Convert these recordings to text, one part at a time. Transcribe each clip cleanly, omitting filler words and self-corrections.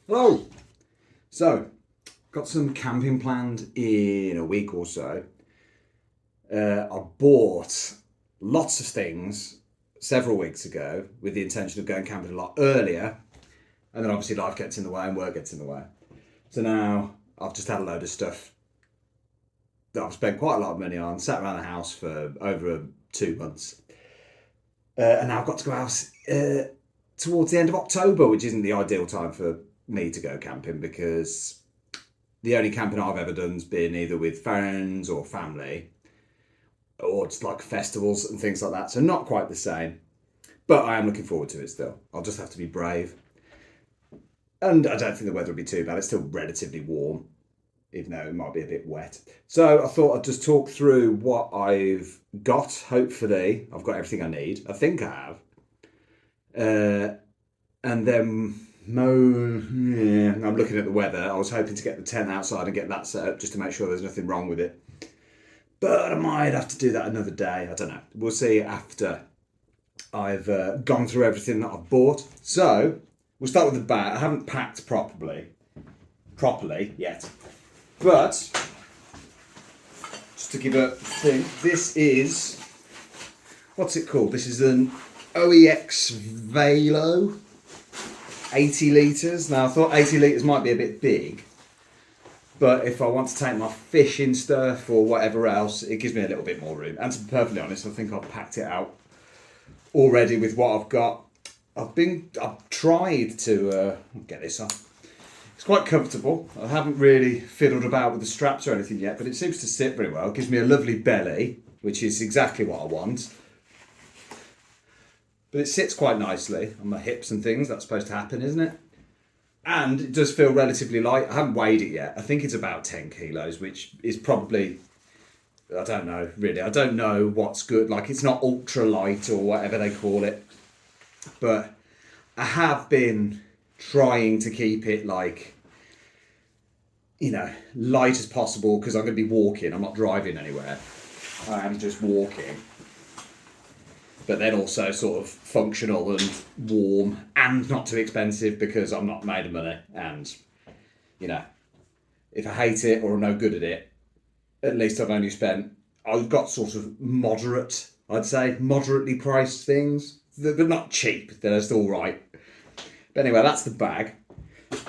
Hello! So, got some camping planned in a week or so. I bought lots of things several weeks ago with the intention of going camping a lot earlier, and then obviously life gets in the way and work gets in the way. So now I've just had a load of stuff that I've spent quite a lot of money on, sat around the house for over 2 months. And now I've got to go out towards the end of October, which isn't the ideal time for me to go camping because the only camping I've ever done's been either with friends or family or just like festivals and things like that. So not quite the same, but I am looking forward to it still. I'll just have to be brave. And I don't think the weather will be too bad. It's still relatively warm, even though it might be a bit wet. So I thought I'd just talk through what I've got. Hopefully, I've got everything I need. I think I have. And then I'm looking at the weather. I was hoping to get the tent outside and get that set up just to make sure there's nothing wrong with it. But I might have to do that another day. I don't know. We'll see after I've gone through everything that I've bought. So we'll start with the bag. I haven't packed properly yet. But just to give a thing, this is, what's it called? This is an OEX Velo 80 litres. Now I thought 80 litres might be a bit big, but if I want to take my fishing stuff or whatever else, it gives me a little bit more room. And to be perfectly honest, I think I've packed it out already with what I've got. I've tried to get this on. It's quite comfortable. I haven't really fiddled about with the straps or anything yet, but it seems to sit very well. It gives me a lovely belly, which is exactly what I want. But it sits quite nicely on my hips and things. That's supposed to happen, isn't it? And it does feel relatively light. I haven't weighed it yet. I think it's about 10 kilos, which is probably, I don't know, really. I don't know what's good. Like, it's not ultra light or whatever they call it. But I have been trying to keep it like, light as possible because I'm going to be walking. I'm not driving anywhere. I am just walking. But then also sort of functional and warm and not too expensive because I'm not made of money. And, if I hate it or I'm no good at it, at least I've got sort of moderately priced things. They're not cheap, they're just all right. But anyway, that's the bag.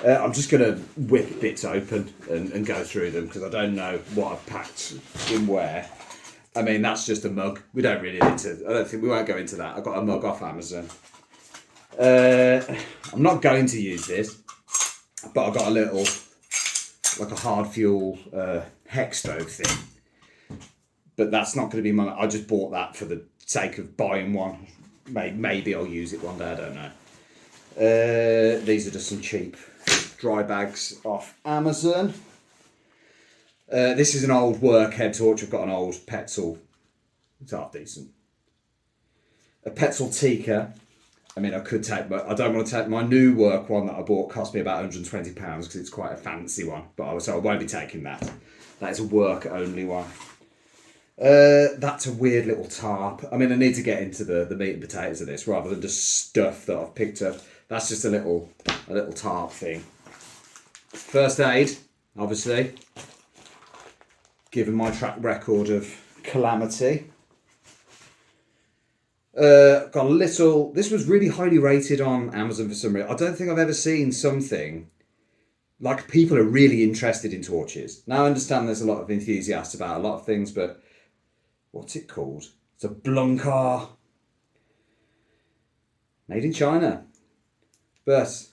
I'm just going to whip bits open and go through them because I don't know what I've packed in where. I mean, that's just a mug. We don't really need to. I don't think we won't go into that. I got a mug off Amazon. I'm not going to use this, but I've got a little, like a hard fuel hex stove thing. But that's not going to be I just bought that for the sake of buying one. Maybe I'll use it one day. I don't know. These are just some cheap dry bags off Amazon. This is an old work head torch. I've got an old Petzl. It's half decent. A Petzl Tikka. I mean, I could take, but I don't want to take my new work one that I bought. Cost me about £120 because it's quite a fancy one. But I won't be taking that. That is a work only one. That's a weird little tarp. I mean, I need to get into the meat and potatoes of this rather than just stuff that I've picked up. That's just a little tarp thing. First aid, obviously. Given my track record of calamity. Got a little. This was really highly rated on Amazon for some reason. I don't think I've ever seen something like people are really interested in torches. Now I understand there's a lot of enthusiasts about a lot of things, but what's it called? It's a Blunkar. Made in China. But it's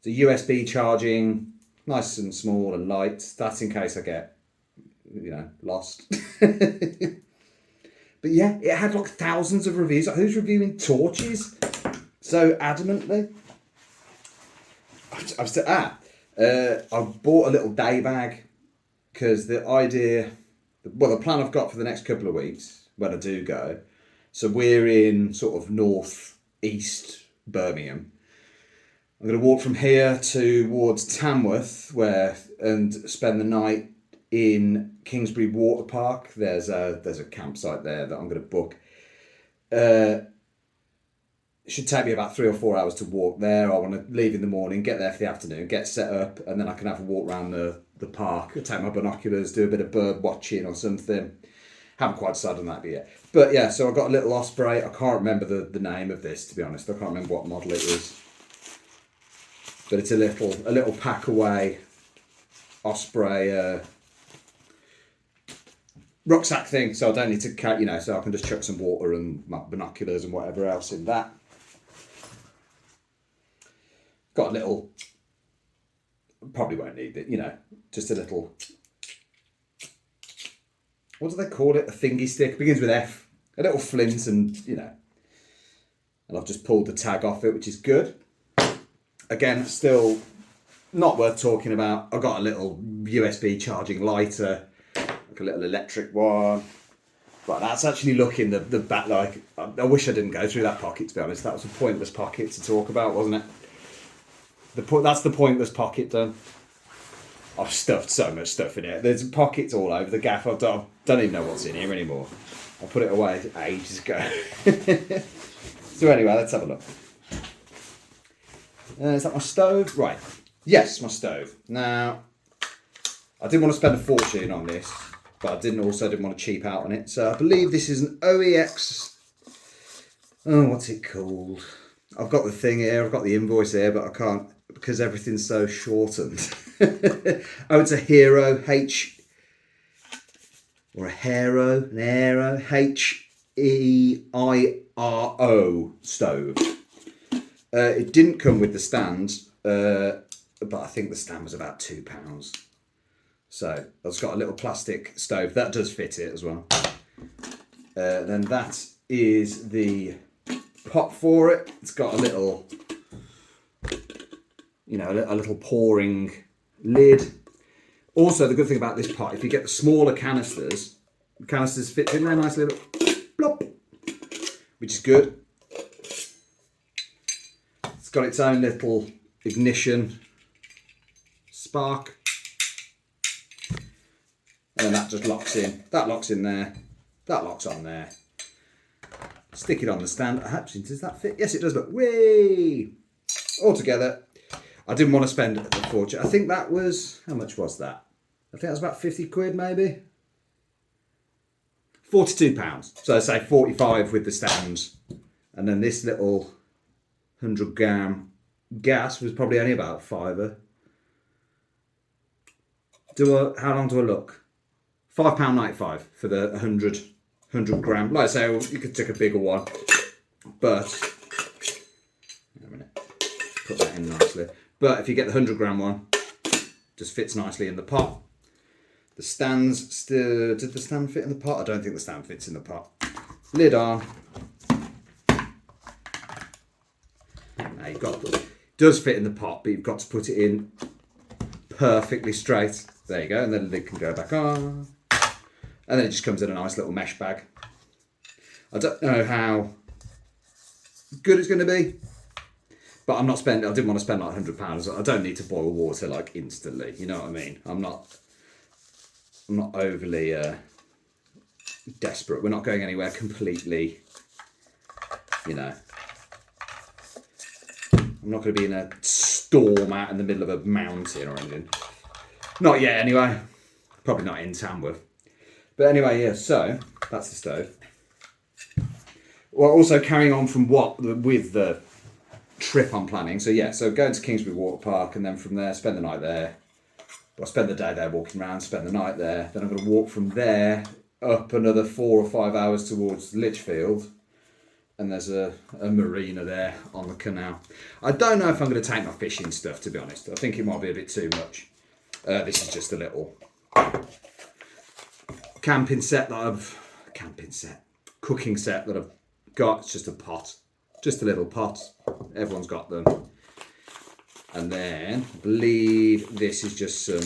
a USB charging. Nice and small and light. That's in case I get, lost. But yeah, it had like thousands of reviews. Like, who's reviewing torches so adamantly? I bought a little day bag because the plan I've got for the next couple of weeks when I do go. So we're in sort of north-east Birmingham. I'm going to walk from here towards Tamworth and spend the night in Kingsbury Water Park. There's a campsite there that I'm going to book. it should take me about 3 or 4 hours to walk there. I want to leave in the morning, get there for the afternoon, get set up, and then I can have a walk around the park, take my binoculars, do a bit of bird watching or something. Haven't quite decided on that yet. But yeah, so I've got a little osprey. I can't remember the name of this, to be honest. I can't remember what model it is. But it's a little pack away osprey rucksack thing, so I don't need to carry, so I can just chuck some water and my binoculars and whatever else in that. Got a little, probably won't need it, just a little, what do they call it? A thingy stick, begins with F. A little flint and, and I've just pulled the tag off it, which is good. Again, still not worth talking about. I've got a little USB charging lighter, like a little electric one. But that's actually looking the back, like, I wish I didn't go through that pocket, to be honest. That was a pointless pocket to talk about, wasn't it? That's the pointless pocket done. I've stuffed so much stuff in it. There's pockets all over the gaff. I don't even know what's in here anymore. I put it away ages ago. So anyway, let's have a look. Is that my stove? Right. Yes, my stove. Now, I didn't want to spend a fortune on this, but I didn't want to cheap out on it. So I believe this is an OEX. Oh, what's it called? I've got the thing here. I've got the invoice here, but I can't because everything's so shortened. Oh, it's a Hero H or a Hero, an Aero HEIRO stove. It didn't come with the stands, but I think the stand was about £2. So it's got a little plastic stove that does fit it as well. Then that is the pot for it. It's got a little, a little pouring lid. Also, the good thing about this pot, if you get the smaller canisters, the canisters fit in there nicely, plop, which is good. It's got its own little ignition spark. And then that just locks in. That locks in there. That locks on there. Stick it on the stand. Actually, does that fit? Yes, it does. Look, whee! All together. I didn't want to spend a fortune. I think that was, how much was that? I think that was about 50 quid maybe. £42. So say 45 with the stands. And then this little 100 gram gas was probably only about £5. How long do I look? £5.95 for the 100 gram. Like I say, you could take a bigger one, but a minute, put that in nicely. But if you get the 100 gram one, just fits nicely in the pot. The stands still, did the stand fit in the pot? I don't think the stand fits in the pot. Lid on. Now you've got, it does fit in the pot, but you've got to put it in perfectly straight. There you go, and then the lid can go back on. And then it just comes in a nice little mesh bag. I don't know how good it's going to be, but I didn't want to spend like £100. I don't need to boil water like instantly. You know what I mean? I'm not overly desperate. We're not going anywhere completely. I'm not going to be in a storm out in the middle of a mountain or anything. Not yet, anyway. Probably not in Tamworth. But anyway, yeah, so that's the stove. Well, also carrying on from with the trip I'm planning. So yeah, so going to Kingsbury Water Park and then from there, spend the night there. Well, spend the day there walking around, spend the night there. Then I'm going to walk from there up another 4 or 5 hours towards Lichfield. And there's a marina there on the canal. I don't know if I'm going to take my fishing stuff, to be honest. I think it might be a bit too much. This is just a little cooking set that I've got. It's just a pot, just a little pot. Everyone's got them. And then I believe this is just some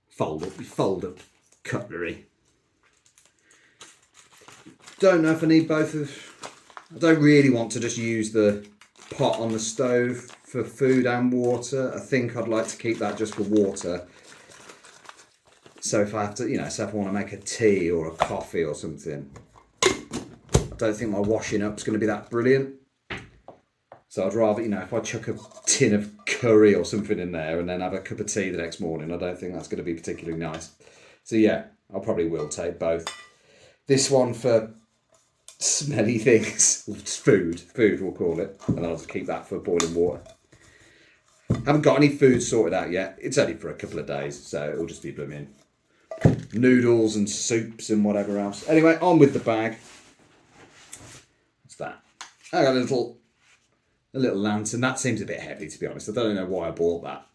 fold up cutlery. Don't know if I need both of. I don't really want to just use the pot on the stove for food and water. I think I'd like to keep that just for water. So if I have to, so if I want to make a tea or a coffee or something, don't think my washing up's going to be that brilliant. So I'd rather, you know, if I chuck a tin of curry or something in there and then have a cup of tea the next morning, I don't think that's going to be particularly nice. So yeah, I probably will take both. This one for smelly things, food we'll call it, and I'll just keep that for boiling water. Haven't got any food sorted out yet. It's only for a couple of days, so it'll just be blooming noodles and soups and whatever else. Anyway, on with the bag. What's that? I got a little lantern. That seems a bit heavy, to be honest. I don't know why I bought that.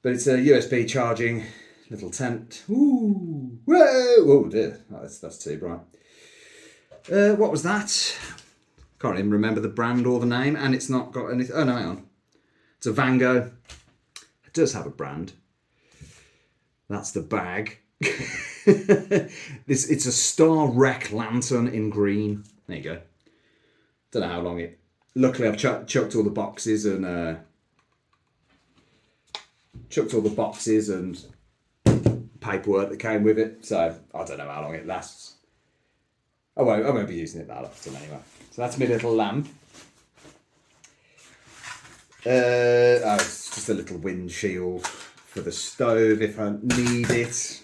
But it's a USB charging little tent. Ooh, whoa, oh dear, that's too bright. What was that? Can't even remember the brand or the name, and it's not got anything. Oh no, hang on. It's a Van Gogh. It does have a brand. That's the bag. It's a Star Wreck lantern in green. There you go. Don't know how long it. Luckily, I've chucked all the boxes and paperwork that came with it. So I don't know how long it lasts. I won't be using it that often anyway. So that's my little lamp. It's just a little windshield for the stove if I need it.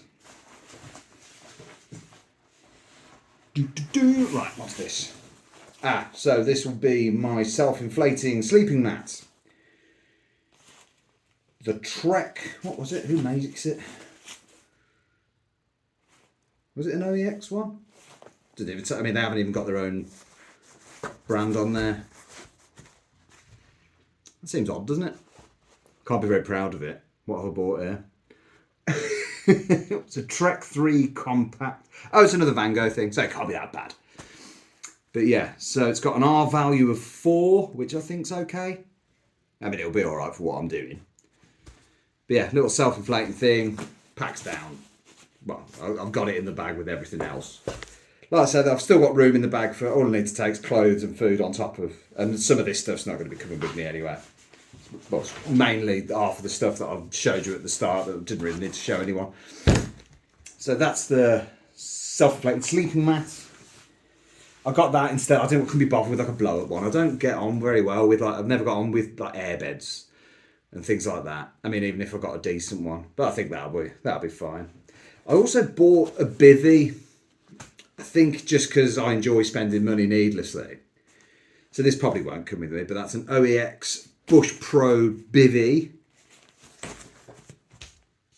Right, what's this? So this will be my self-inflating sleeping mat. The Trek, what was it? Who makes it? Was it an OEX one? Didn't even I mean, they haven't even got their own brand on there. That seems odd, doesn't it? Can't be very proud of it. What have I bought here? It's a Trek 3 compact. Oh, it's another Van Gogh thing, so it can't be that bad. But yeah, so it's got an R value of 4, which I think's okay. I mean, it'll be all right for what I'm doing. But yeah, little self-inflating thing, packs down. Well, I've got it in the bag with everything else. Like I said, I've still got room in the bag for all I need to take is clothes and food on top of, and some of this stuff's not going to be coming with me anyway. Well, mainly half of the stuff that I showed you at the start that I didn't really need to show anyone. So that's the self-inflating sleeping mat. I got that instead. I couldn't be bothered with like a blow-up one. I don't get on very well with I've never got on with like airbeds and things like that. I mean, even if I got a decent one, but I think that'll be fine. I also bought a bivvy. I think just because I enjoy spending money needlessly. So this probably won't come with me, but that's an OEX Bush Pro bivvy,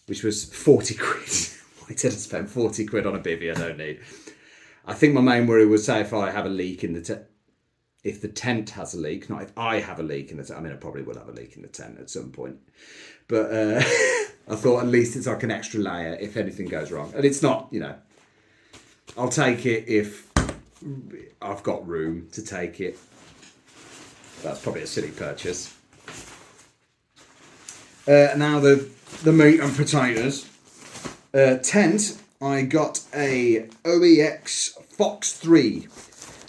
which was 40 quid. Why did I spend 40 quid on a bivvy I don't need? I think my main worry was, say, if I have a leak in the tent, if the tent has a leak, not if I have a leak in the tent. I mean, I probably will have a leak in the tent at some point. But I thought at least it's like an extra layer if anything goes wrong. And it's not, I'll take it if I've got room to take it. That's probably a silly purchase. Now the meat and potatoes. Tent, I got a OEX Phoxx III.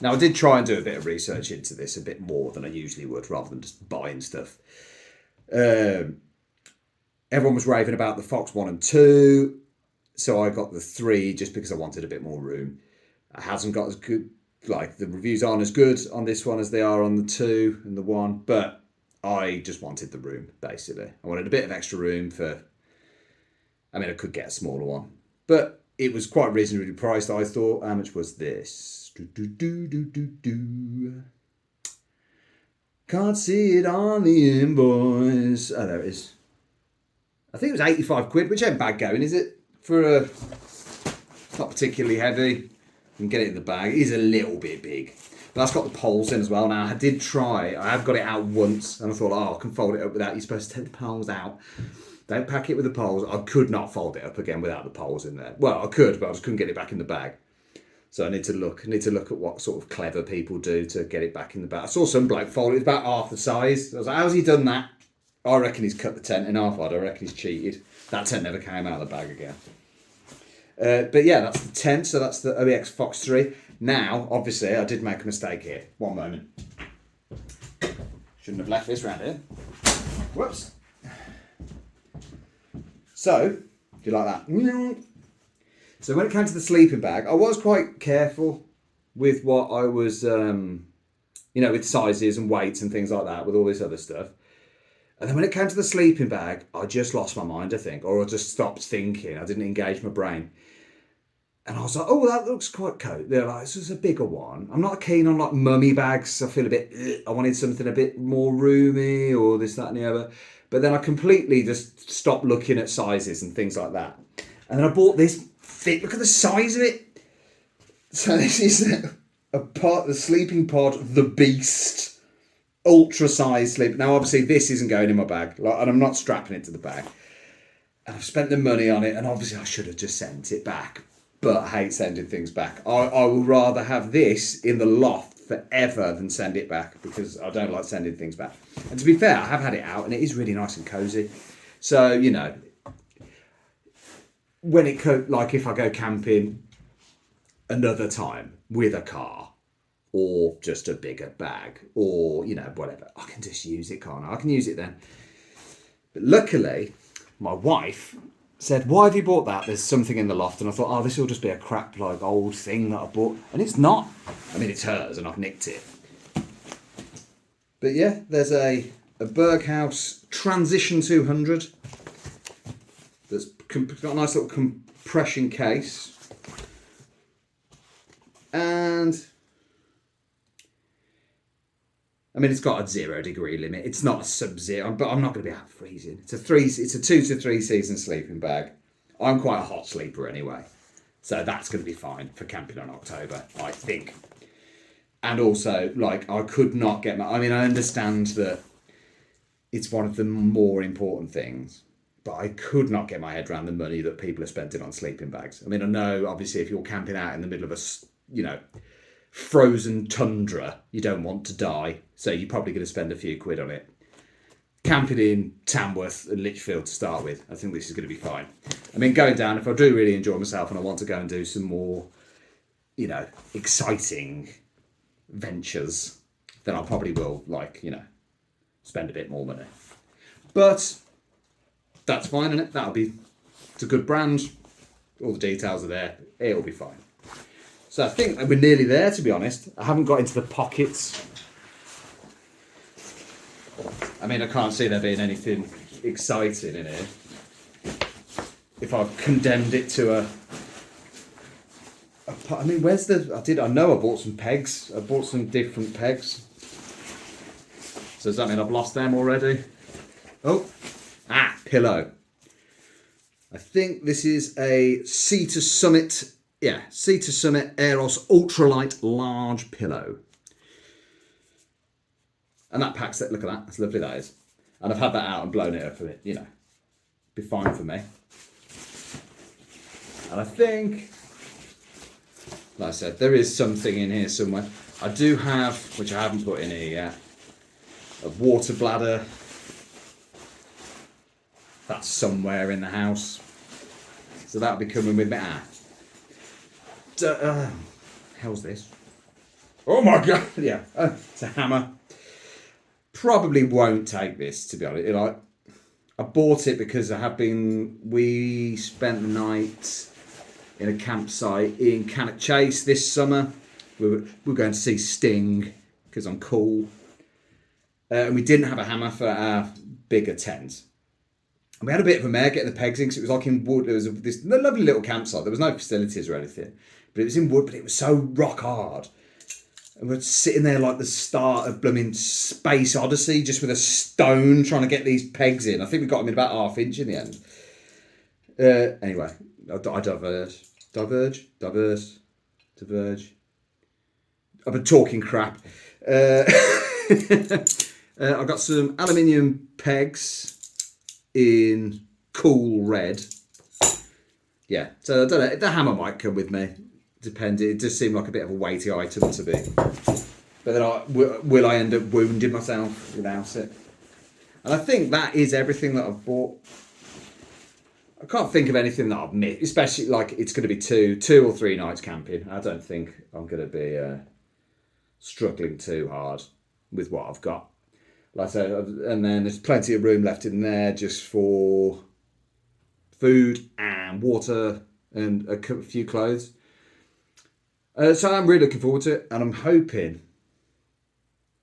Now I did try and do a bit of research into this, a bit more than I usually would, rather than just buying stuff. Everyone was raving about the Phoxx 1 and 2. So I got the 3 just because I wanted a bit more room. It hasn't got as good, like the reviews aren't as good on this one as they are on the 2 and the 1, but I just wanted the room, basically. I wanted a bit of extra room I could get a smaller one, but it was quite reasonably priced, I thought. How much was this? Can't see it on the invoice. Oh, there it is. I think it was 85 quid, which ain't bad going, is it? It's not particularly heavy. You can get it in the bag. It is a little bit big. But that's got the poles in as well. Now, I have got it out once, and I thought, I can fold it up without. You're supposed to take the poles out. Don't pack it with the poles. I could not fold it up again without the poles in there. Well, I could, but I just couldn't get it back in the bag. So I need to look at what sort of clever people do to get it back in the bag. I saw some bloke fold it about half the size. I was like, how's he done that? I reckon he's cut the tent in half. I reckon he's cheated. That tent never came out of the bag again. But yeah, that's the tent. So that's the OEX Phoxx III. Now, obviously, I did make a mistake here. One moment. Shouldn't have left this round here. Whoops. So, do you like that? So when it came to the sleeping bag, I was quite careful with what I was, with sizes and weights and things like that, with all this other stuff. And then when it came to the sleeping bag, I just lost my mind, I think, or I just stopped thinking. I didn't engage my brain. And I was like, oh, that looks quite cool. They're like, this is a bigger one. I'm not keen on like mummy bags. I feel a bit, I wanted something a bit more roomy or this, that and the other. But then I completely just stopped looking at sizes and things like that. And then I bought this thick, look at the size of it. So this is the sleeping pod, the beast, ultra size sleep. Now, obviously this isn't going in my bag and I'm not strapping it to the bag. And I've spent the money on it and obviously I should have just sent it back. But I hate sending things back. I will rather have this in the loft forever than send it back because I don't like sending things back. And to be fair, I have had it out and it is really nice and cosy. So, when if I go camping another time with a car or just a bigger bag or, whatever, I can just use it, can't I? I can use it then. But luckily, my wife said, why have you bought that? There's something in the loft. And I thought, oh, this will just be a crap, old thing that I bought. And it's not. I mean, it's hers and I've nicked it. But yeah, there's a Berghaus Transition 200 that's got a nice little compression case. And I mean, it's got a 0 degree limit. It's not a sub-zero, but I'm not going to be out freezing. It's a 2 to 3 season sleeping bag. I'm quite a hot sleeper anyway. So that's going to be fine for camping in October, I think. And also, I could not get I understand that it's one of the more important things, but I could not get my head around the money that people are spending on sleeping bags. I mean, I know, obviously, if you're camping out in the middle of frozen tundra, you don't want to die, so you're probably going to spend a few quid on it. Camping in Tamworth and Lichfield to start with, I think this is going to be fine. I mean, going down, if I do really enjoy myself and I want to go and do some more, exciting ventures, then I probably will, spend a bit more money. But that's fine, isn't it? It's a good brand. All the details are there. It'll be fine. So I think we're nearly there, to be honest. I haven't got into the pockets. I mean, I can't see there being anything exciting in here. If I've condemned it to where's I know I bought some pegs. I bought some different pegs. So does that mean I've lost them already? Oh, pillow. I think this is a Sea to Summit Eros ultralight large pillow. And that packs it, look at that, that's lovely that is. And I've had that out and blown it up a bit, be fine for me. And I think, like I said, there is something in here somewhere. I do have, which I haven't put in here yet, a water bladder. That's somewhere in the house. So that'll be coming with me. How's this? Oh my god! Yeah, it's a hammer. Probably won't take this, to be honest. I bought it because we spent the night in a campsite in Cannock Chase this summer. We were going to see Sting because I'm cool. And we didn't have a hammer for our bigger tent. And we had a bit of a mare getting the pegs in because it was like in wood. There was this lovely little campsite. There was no facilities or anything. But it was in wood, but it was so rock hard. And we're sitting there like the start of blooming Space Odyssey, just with a stone trying to get these pegs in. I think we got them in about 1/2 inch in the end. Anyway, I diverge. I've been talking crap. I've got some aluminium pegs in cool red. Yeah, so I don't know. The hammer might come with me. Depends. It does seem like a bit of a weighty item to be. But then will I end up wounding myself without it? And I think that is everything that I've bought. I can't think of anything that I've missed, especially it's going to be two or 3 nights camping. I don't think I'm going to be struggling too hard with what I've got. Like I said, and then there's plenty of room left in there just for food and water and a few clothes. So I'm really looking forward to it, and I'm hoping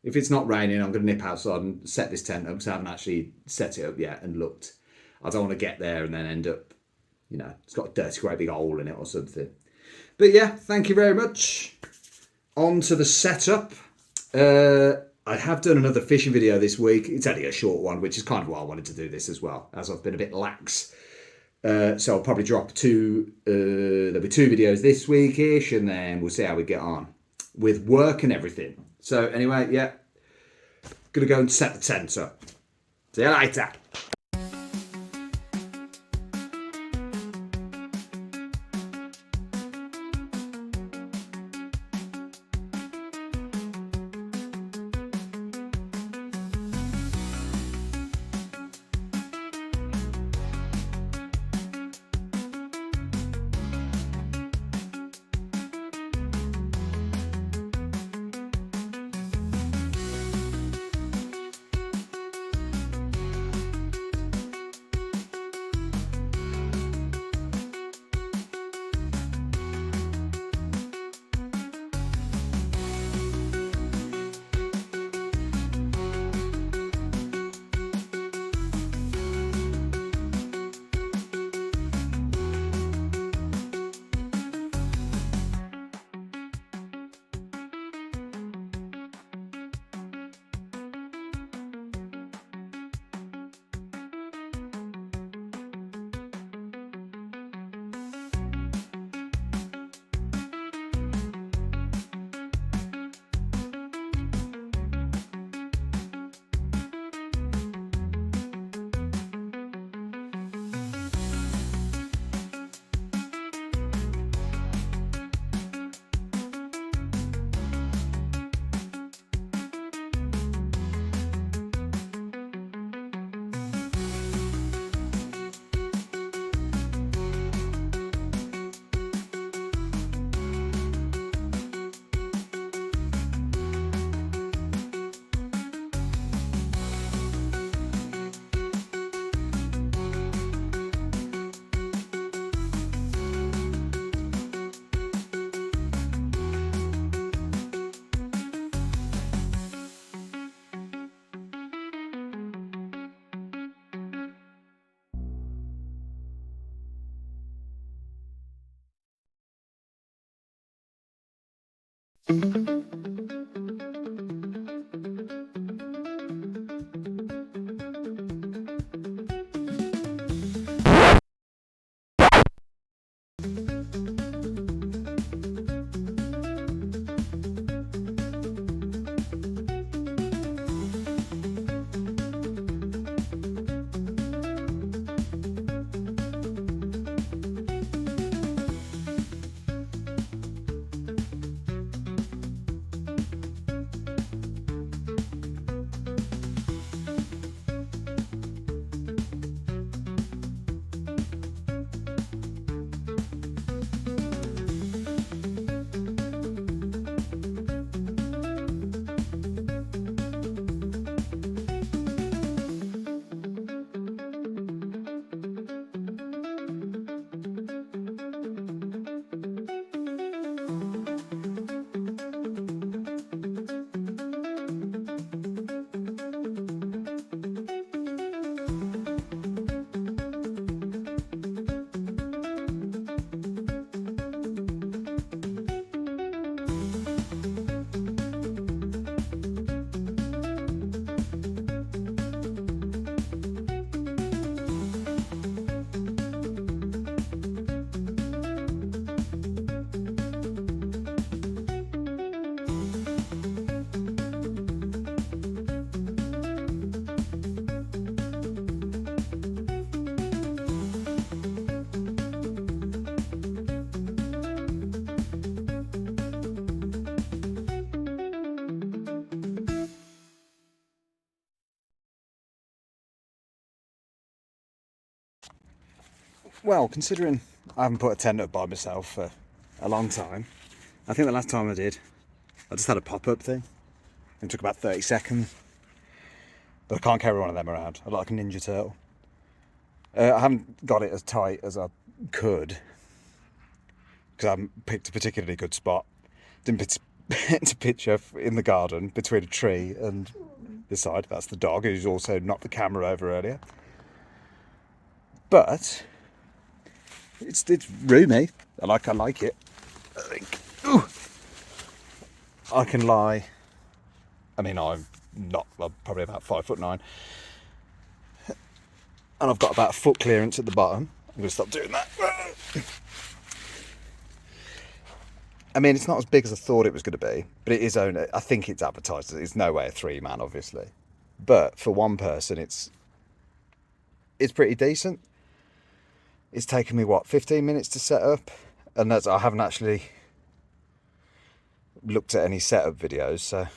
if it's not raining, I'm going to nip outside and set this tent up because I haven't actually set it up yet and looked. I don't want to get there and then end up, it's got a dirty, great big hole in it or something. But yeah, thank you very much. On to the setup. I have done another fishing video this week. It's only a short one, which is kind of why I wanted to do this as well, as I've been a bit lax. So I'll probably drop there'll be 2 videos this week-ish, and then we'll see how we get on with work and everything. So anyway, yeah, gonna go and set the tent up. See you later. Well, considering I haven't put a tent up by myself for a long time, I think the last time I did, I just had a pop-up thing. It took about 30 seconds. But I can't carry one of them around. I look like a Ninja Turtle. I haven't got it as tight as I could, because I haven't picked a particularly good spot It's a picture in the garden between a tree and this side. That's the dog who's also knocked the camera over earlier. But it's roomy. I like it. I think. Ooh. I can lie. I mean, I'm probably about 5'9", and I've got about a foot clearance at the bottom. I'm going to stop doing that. I mean, it's not as big as I thought it was going to be, but it is only. I think it's advertised. It's no way a 3-man, obviously, but for one person, it's pretty decent. It's taken me 15 minutes to set up, and I haven't actually looked at any setup videos. So,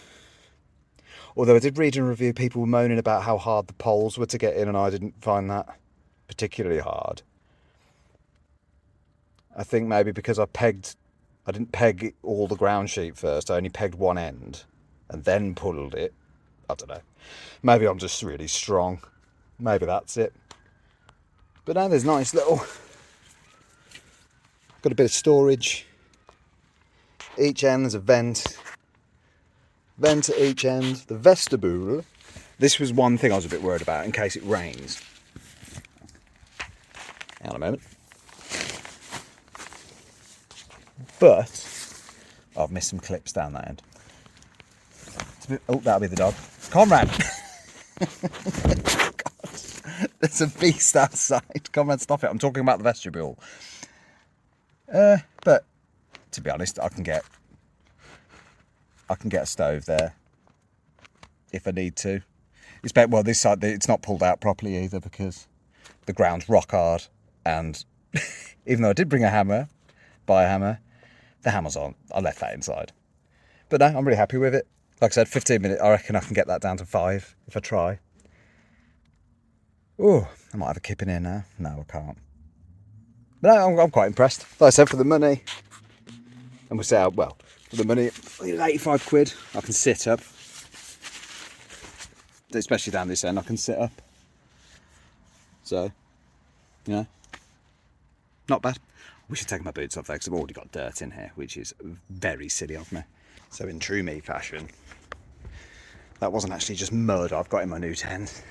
although I did read and review people moaning about how hard the poles were to get in, and I didn't find that particularly hard. I think maybe because I didn't peg all the ground sheet first. I only pegged one end and then pulled it. I don't know. Maybe I'm just really strong. Maybe that's it. But now there's nice little. Got a bit of storage. Each end there's a vent. Vent at each end. The vestibule. This was one thing I was a bit worried about in case it rains. Hang on a moment. But I've missed some clips down that end. Oh, that'll be the dog. Conrad! God, there's a beast outside. Conrad, stop it. I'm talking about the vestibule. But to be honest, I can get a stove there if I need to. Well, this side it's not pulled out properly either because the ground's rock hard, and even though I did bring buy a hammer, the hammer's on. I left that inside. But no, I'm really happy with it. Like I said, 15 minutes. I reckon I can get that down to 5 if I try. Oh, I might have a kip in here now. No, I can't. But no, I'm quite impressed. Like I said, for the money, and we'll say, well, for the money, 85 quid, I can sit up. Especially down this end, I can sit up. So, you know, not bad. We should take my boots off there because I've already got dirt in here, which is very silly of me. So in true me fashion, that wasn't actually just mud I've got in my new tent.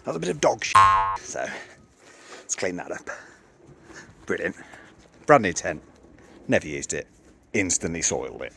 That was a bit of dog shit. So let's clean that up. Brilliant. Brand new tent. Never used it. Instantly soiled it.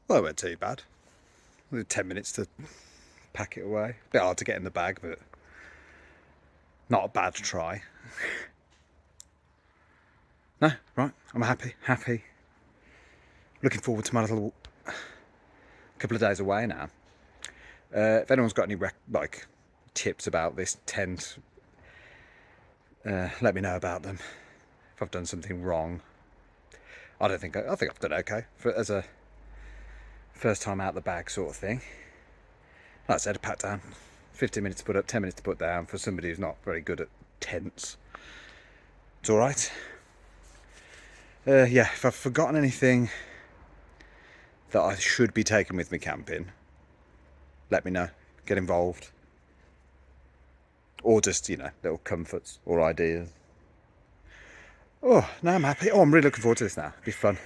Well, it weren't too bad. 10 minutes to pack it away. A bit hard to get in the bag, but not a bad try. No, right, I'm happy. Looking forward to my little couple of days away now. If anyone's got any tips about this tent, let me know about them. If I've done something wrong, I think I've done okay as a first time out the bag sort of thing. Like I said, a pat down, 15 minutes to put up, 10 minutes to put down for somebody who's not very good at tents. It's all right. Yeah, if I've forgotten anything that I should be taking with me camping, let me know. Get involved. Or just, little comforts or ideas. Oh, no, I'm happy. Oh, I'm really looking forward to this now. It'll be fun.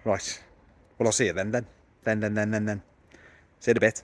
Right. Well, I'll see you then. See you in a bit.